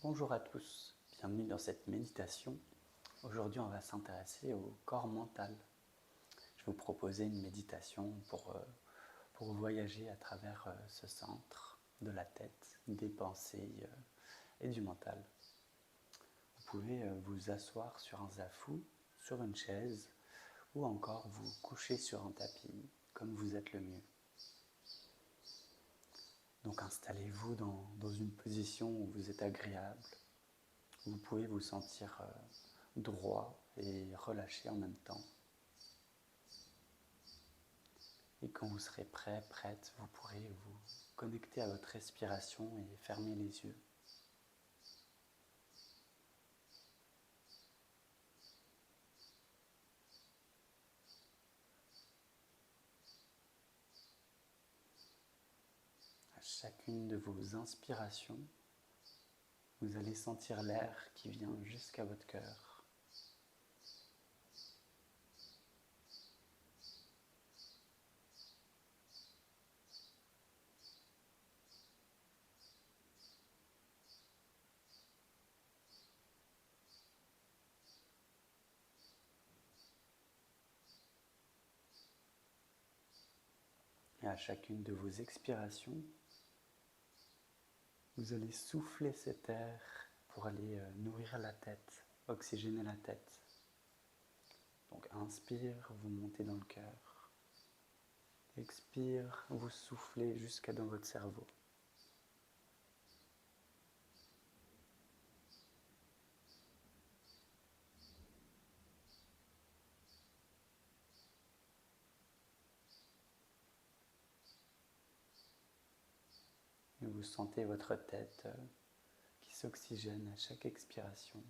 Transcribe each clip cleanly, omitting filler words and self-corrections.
Bonjour à tous, bienvenue dans cette méditation. Aujourd'hui, on va s'intéresser au corps mental. Je vais vous proposer une méditation pour voyager à travers ce centre de la tête, des pensées et du mental. Vous pouvez vous asseoir sur un zafou, sur une chaise ou encore vous coucher sur un tapis, comme vous êtes le mieux. Donc installez-vous dans une position où vous êtes agréable. Vous pouvez vous sentir droit et relâché en même temps. Et quand vous serez prêt, prête, vous pourrez vous connecter à votre respiration et fermer les yeux. À chacune de vos inspirations, vous allez sentir l'air qui vient jusqu'à votre cœur. Et à chacune de vos expirations, vous allez souffler cet air pour aller nourrir la tête, oxygéner la tête. Donc inspire, vous montez dans le cœur. Expire, vous soufflez jusqu'à dans votre cerveau. Et vous sentez votre tête qui s'oxygène à chaque expiration.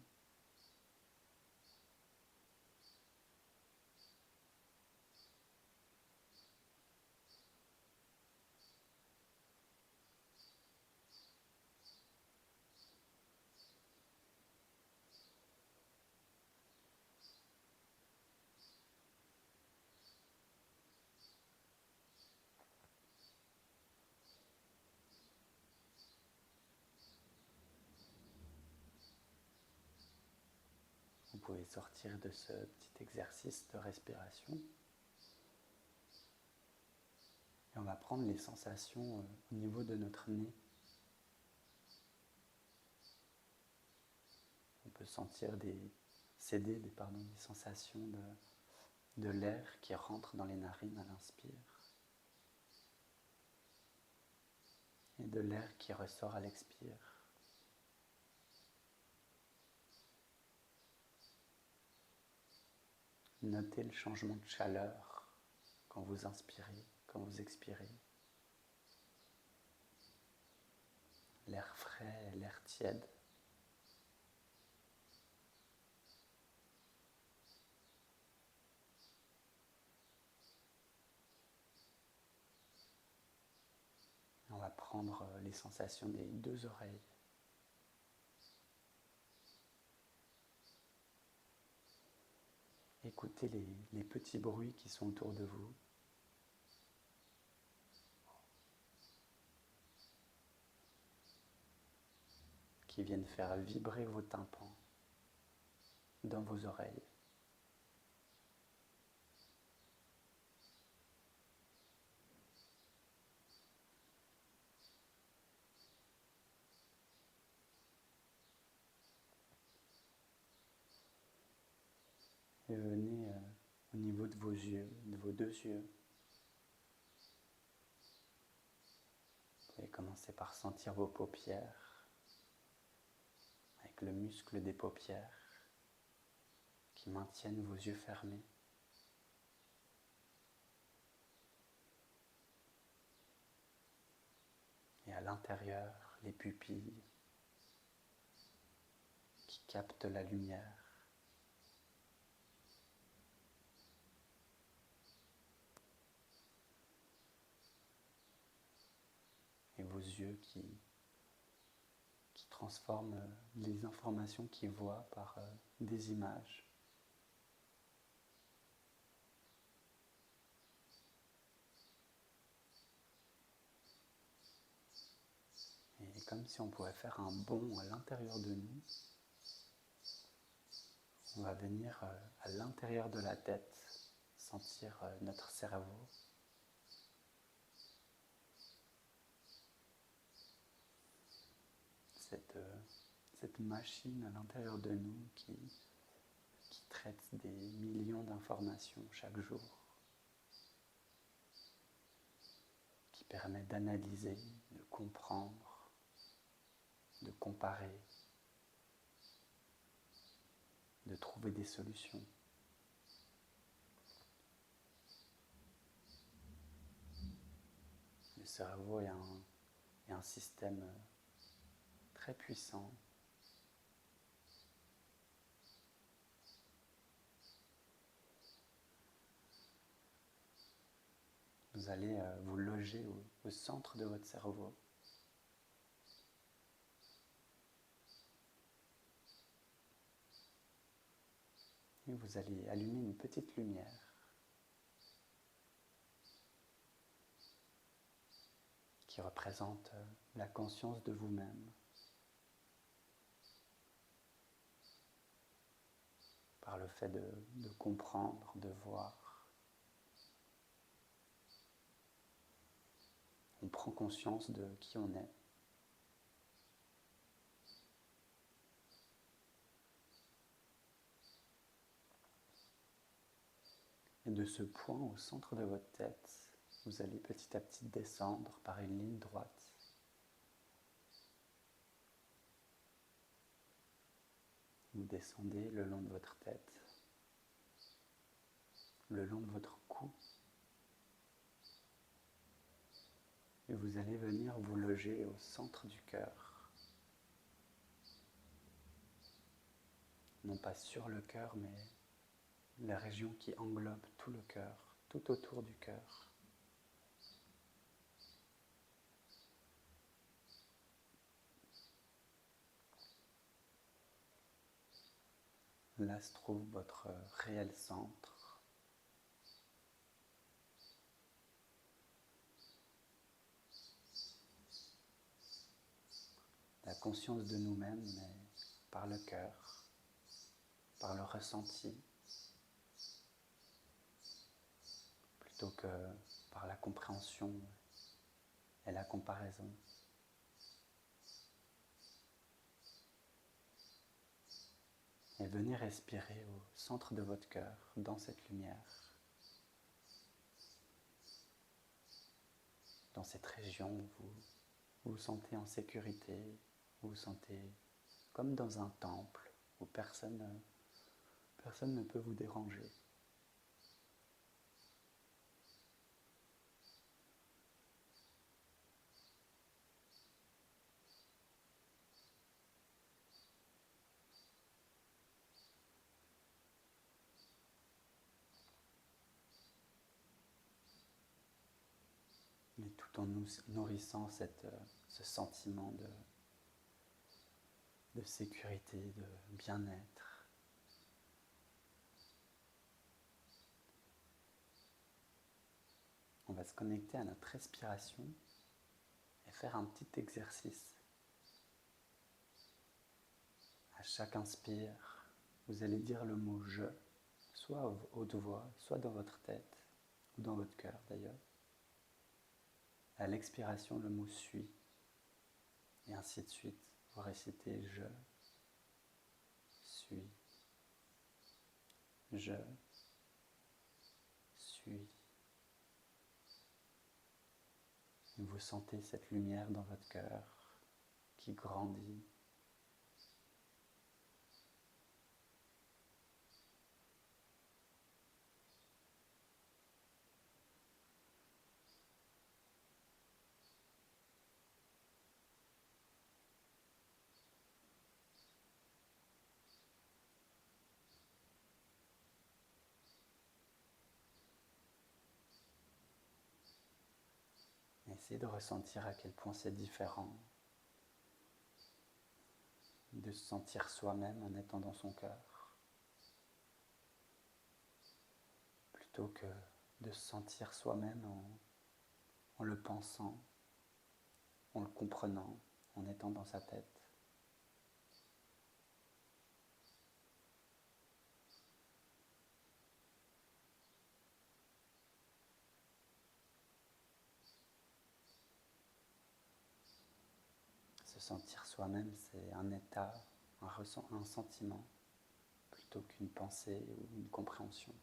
Vous pouvez sortir de ce petit exercice de respiration. Et on va prendre les sensations au niveau de notre nez. On peut sentir des sensations de l'air qui rentre dans les narines à l'inspire et de l'air qui ressort à l'expire. Notez le changement de chaleur quand vous inspirez, quand vous expirez. L'air frais, l'air tiède. On va prendre les sensations des deux oreilles. Écoutez les petits bruits qui sont autour de vous. Qui viennent faire vibrer vos tympans dans vos oreilles. Et venez au niveau de vos yeux, de vos deux yeux. Vous pouvez commencer par sentir vos paupières, avec le muscle des paupières qui maintiennent vos yeux fermés. Et à l'intérieur, les pupilles qui captent la lumière. Et vos yeux qui transforment les informations qu'ils voient par des images. Et comme si on pouvait faire un bond à l'intérieur de nous. On va venir à l'intérieur de la tête, sentir notre cerveau. Cette machine à l'intérieur de nous qui traite des millions d'informations chaque jour, qui permet d'analyser, de comprendre, de comparer, de trouver des solutions. Le cerveau est un système très puissant. Vous allez vous loger au centre de votre cerveau. Et vous allez allumer une petite lumière qui représente la conscience de vous-même. Par le fait de comprendre, de voir. On prend conscience de qui on est. Et de ce point au centre de votre tête, vous allez petit à petit descendre par une ligne droite. Vous descendez le long de votre tête, le long de votre cou. Et vous allez venir vous loger au centre du cœur. Non pas sur le cœur, mais la région qui englobe tout le cœur, tout autour du cœur. Là se trouve votre réel centre. La conscience de nous-mêmes, mais par le cœur, par le ressenti, plutôt que par la compréhension et la comparaison. Et venez respirer au centre de votre cœur, dans cette lumière, dans cette région où vous vous sentez en sécurité, vous vous sentez comme dans un temple où personne ne peut vous déranger. Mais tout en nous nourrissant ce sentiment de sécurité, de bien-être. On va se connecter à notre respiration et faire un petit exercice. À chaque inspire, vous allez dire le mot « je », soit à haute voix, soit dans votre tête, ou dans votre cœur d'ailleurs. À l'expiration, le mot « suis », et ainsi de suite. Vous récitez « je suis », « je suis ». Et vous sentez cette lumière dans votre cœur qui grandit. Essayez de ressentir à quel point c'est différent de se sentir soi-même en étant dans son cœur, plutôt que de se sentir soi-même en le pensant, en le comprenant, en étant dans sa tête. Se sentir soi-même, c'est un état, un sentiment, plutôt qu'une pensée ou une compréhension.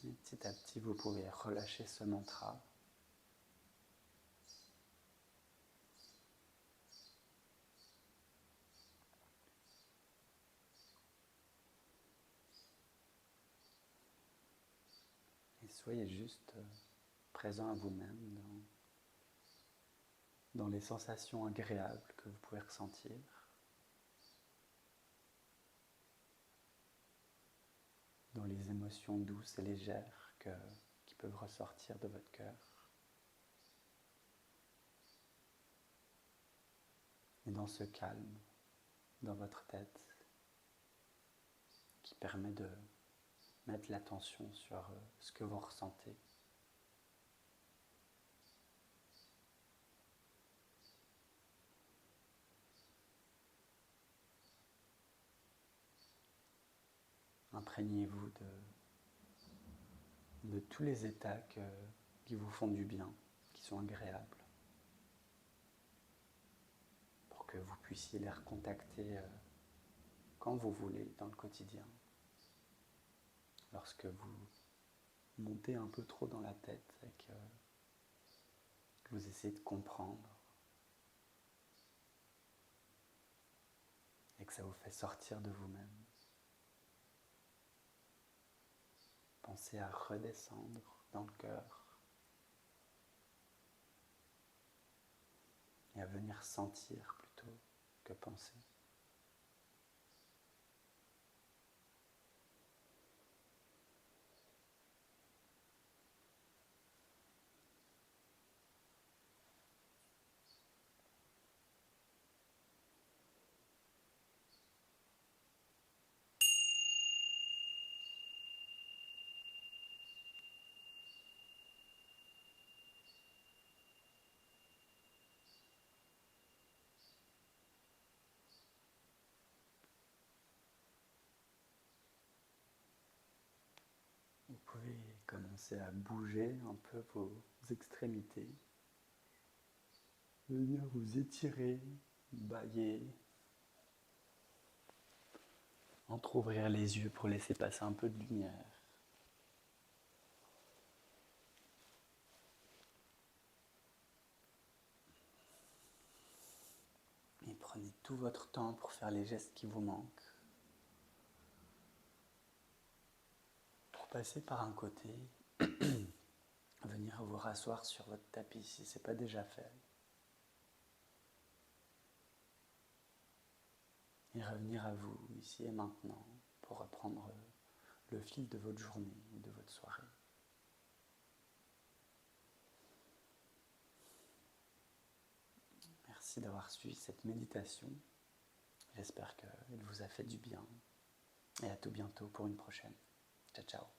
Et petit à petit, vous pouvez relâcher ce mantra. Et soyez juste présent à vous-même dans les sensations agréables que vous pouvez ressentir. Dans les émotions douces et légères qui peuvent ressortir de votre cœur. Et dans ce calme, dans votre tête, qui permet de mettre l'attention sur ce que vous ressentez. Imprégnez-vous de tous les états qui vous font du bien, qui sont agréables, pour que vous puissiez les recontacter quand vous voulez dans le quotidien. Lorsque vous montez un peu trop dans la tête et que vous essayez de comprendre et que ça vous fait sortir de vous-même. Pensez à redescendre dans le cœur et à venir sentir plutôt que penser. Vous pouvez commencer à bouger un peu vos extrémités, venir vous étirer, bâiller, entrouvrir les yeux pour laisser passer un peu de lumière. Et prenez tout votre temps pour faire les gestes qui vous manquent. Pour passer par un côté, venir vous rasseoir sur votre tapis si ce n'est pas déjà fait. Et revenir à vous ici et maintenant pour reprendre le fil de votre journée ou de votre soirée. Merci d'avoir suivi cette méditation. J'espère qu'elle vous a fait du bien. Et à tout bientôt pour une prochaine. Ciao, ciao.